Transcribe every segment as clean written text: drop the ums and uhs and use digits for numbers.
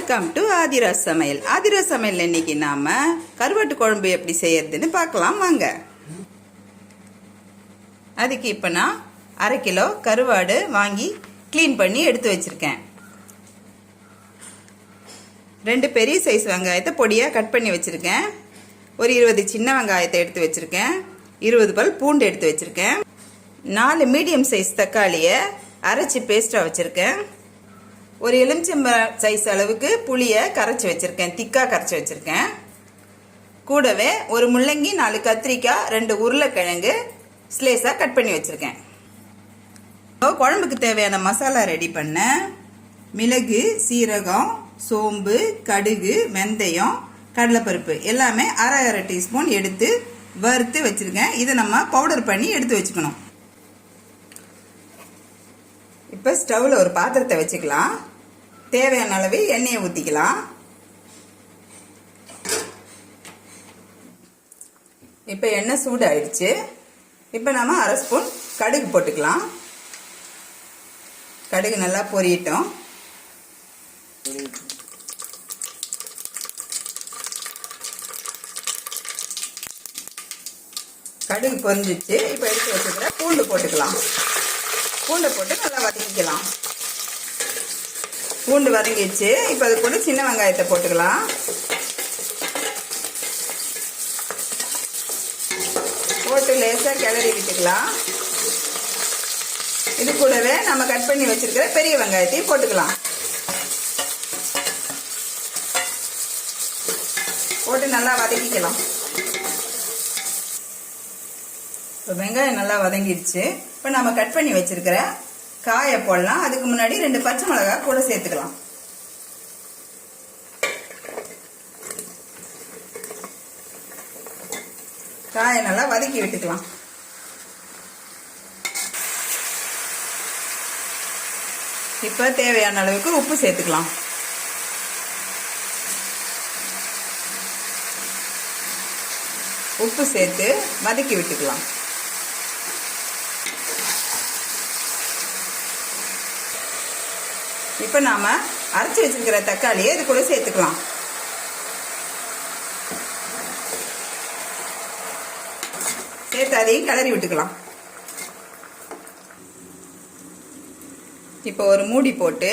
Welcome to Adhiraj சமையல். ஆதிராஜ் சமையல் இன்னைக்கு நாம கருவாட்டு குழம்பு எப்படி செய்யறதுன்னு பார்க்கலாம் வாங்க. அதுக்கு இப்போ நான் 1/2 கிலோ கருவாடு வாங்கி க்ளீன் பண்ணி எடுத்து வச்சிருக்கேன். 2 பெரிய சைஸ் வெங்காயத்தை பொடியாக கட் பண்ணி வச்சிருக்கேன். ஒரு 20 சின்ன வெங்காயத்தை எடுத்து வச்சிருக்கேன். 20 பல் பூண்டு எடுத்து வச்சிருக்கேன். 4 மீடியம் சைஸ் தக்காளியை அரைச்சி பேஸ்ட்டாக வச்சிருக்கேன். ஒரு எலுமிச்சம்பழம் சைஸ் அளவுக்கு புளியை கரைச்சி வச்சுருக்கேன், திக்காக கரைச்சி வச்சுருக்கேன். கூடவே ஒரு முள்ளங்கி, 4 கத்திரிக்காய், 2 உருளைக்கிழங்கு ஸ்லேஸாக கட் பண்ணி வச்சுருக்கேன். குழம்புக்கு தேவையான மசாலா ரெடி பண்ண மிளகு, சீரகம், சோம்பு, கடுகு, வெந்தயம், கடலைப்பருப்பு எல்லாமே அரை டீஸ்பூன் எடுத்து வறுத்து வச்சுருக்கேன். இதை நம்ம பவுடர் பண்ணி எடுத்து வச்சுக்கணும். இப்போ ஸ்டவ்வில் ஒரு பாத்திரத்தை வச்சுக்கலாம். தேவையான அளவு எண்ணெயை ஊற்றிக்கலாம். இப்போ எண்ணெய் சூடாயிடுச்சு. இப்போ நம்ம 1/2 ஸ்பூன் கடுகு போட்டுக்கலாம். கடுகு நல்லா பொரியட்டும். கடுகு பொரிஞ்சிச்சு. இப்போ எடுத்து வச்சுக்கிற பூண்டு போட்டுக்கலாம். பூண்டை போட்டு நல்லா வதக்கிக்கலாம். பூண்டு வதங்கிடுச்சு. இப்போ அது கூட சின்ன வெங்காயத்தை போட்டுக்கலாம். போட்டு லேசாக கிளறி விட்டுக்கலாம். இது கூடவே நம்ம கட் பண்ணி வச்சிருக்கிற பெரிய வெங்காயத்தையும் போட்டுக்கலாம். போட்டு நல்லா வதக்கிக்கலாம். இப்போ வெங்காயம் நல்லா வதங்கிடுச்சு. இப்போ நம்ம கட் பண்ணி வச்சிருக்கிற காயை போடலாம். அதுக்கு முன்னாடி 2 பச்சை மிளகாய் கூட சேர்த்துக்கலாம். காயை நல்லா வதக்கி விட்டுக்கலாம். இப்போ தேவையான அளவுக்கு உப்பு சேர்த்துக்கலாம். உப்பு சேர்த்து வதக்கி விட்டுக்கலாம். இப்போ நாம அரைச்சி வச்சிருக்கிற தக்காளியை இது கூட சேர்த்துக்கலாம். சேர்த்து அதையும் கிளறி விட்டுக்கலாம். இப்போ ஒரு மூடி போட்டு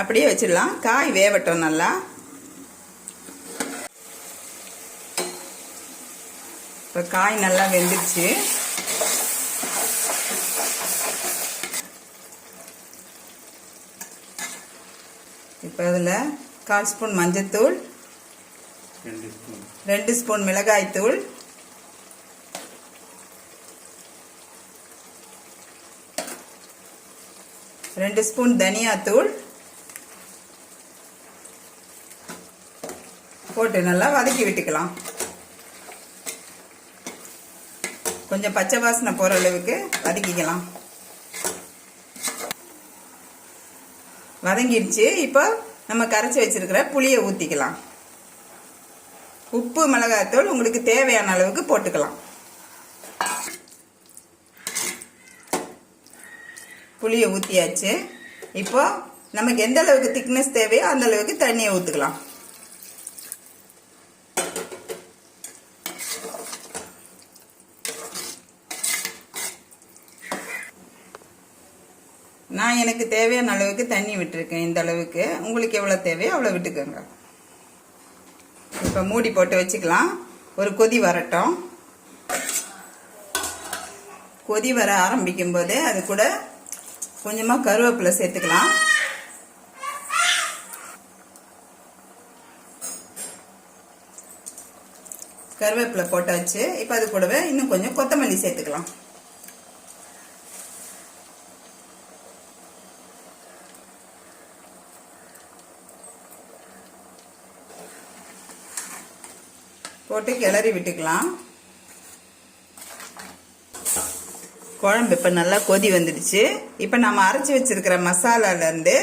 அப்படியே வச்சிடலாம். காய் வேவட்டும் நல்லா. இப்போ காய் நல்லா வெந்துருச்சு. இப்போ அதில் 1/4 ஸ்பூன் மஞ்சத்தூள், 2 ஸ்பூன் மிளகாய்த்தூள், 2 ஸ்பூன் தனியாத்தூள் போட்டு நல்லா வதக்கி விட்டுக்கலாம். கொஞ்சம் பச்சை வாசனை போகிற அளவுக்கு வதக்கிக்கலாம். வதங்கிடுச்சு. இப்போ நம்ம கரைச்சி வச்சிருக்கிற புளியை ஊற்றிக்கலாம். உப்பு, மிளகாய்த்தூள் உங்களுக்கு தேவையான அளவுக்கு போட்டுக்கலாம். புளியை ஊற்றியாச்சு. இப்போ நமக்கு எந்த அளவுக்கு திக்னஸ் தேவையோ அந்த அளவுக்கு தண்ணியை ஊற்றிக்கலாம். நான் எனக்கு தேவையான அளவுக்கு தண்ணி விட்டுருக்கேன். இந்த அளவுக்கு. உங்களுக்கு எவ்வளோ தேவையோ அவ்வளோ விட்டுக்கோங்க. இப்போ மூடி போட்டு வச்சுக்கலாம். ஒரு கொதி வரட்டும். கொதி வர ஆரம்பிக்கும் போது அது கூட கொஞ்சமாக கருவேப்பிலை சேர்த்துக்கலாம். கருவேப்பிலை போட்டாச்சு. இப்போ அது கூடவே இன்னும் கொஞ்சம் கொத்தமல்லி சேர்த்துக்கலாம். போட்டு கிளறி விட்டுக்கலாம். குழம்பு இப்போ நல்லா கொதி வந்துடுச்சு. இப்போ நம்ம அரைச்சி வச்சிருக்கிற மசாலாலேருந்து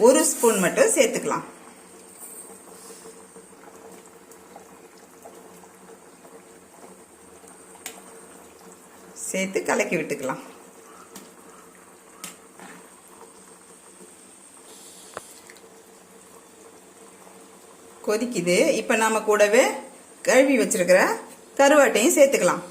1 ஸ்பூன் மட்டும் சேர்த்துக்கலாம். சேர்த்து கலக்கி விட்டுக்கலாம். கொதிக்குது. இப்போ நாம கூடவே கழுவி வச்சிருக்கிற கருவாட்டையும் சேர்த்துக்கலாம்.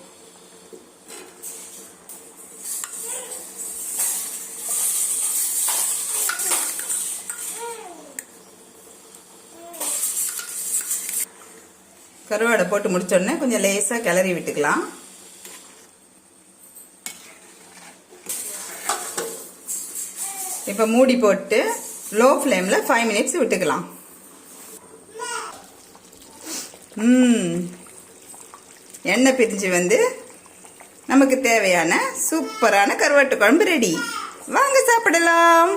கருவாடை போட்டு முடிச்சோடனே கொஞ்சம் லேசாக கிளறி விட்டுக்கலாம். இப்போ மூடி போட்டு லோ ஃப்ளேமில் 5 மினிட்ஸ் விட்டுக்கலாம். எண்ணெய் பிரிஞ்சு வந்து நமக்கு தேவையான சூப்பரான கருவாட்டு குழம்பு ரெடி. வாங்க சாப்பிடலாம்.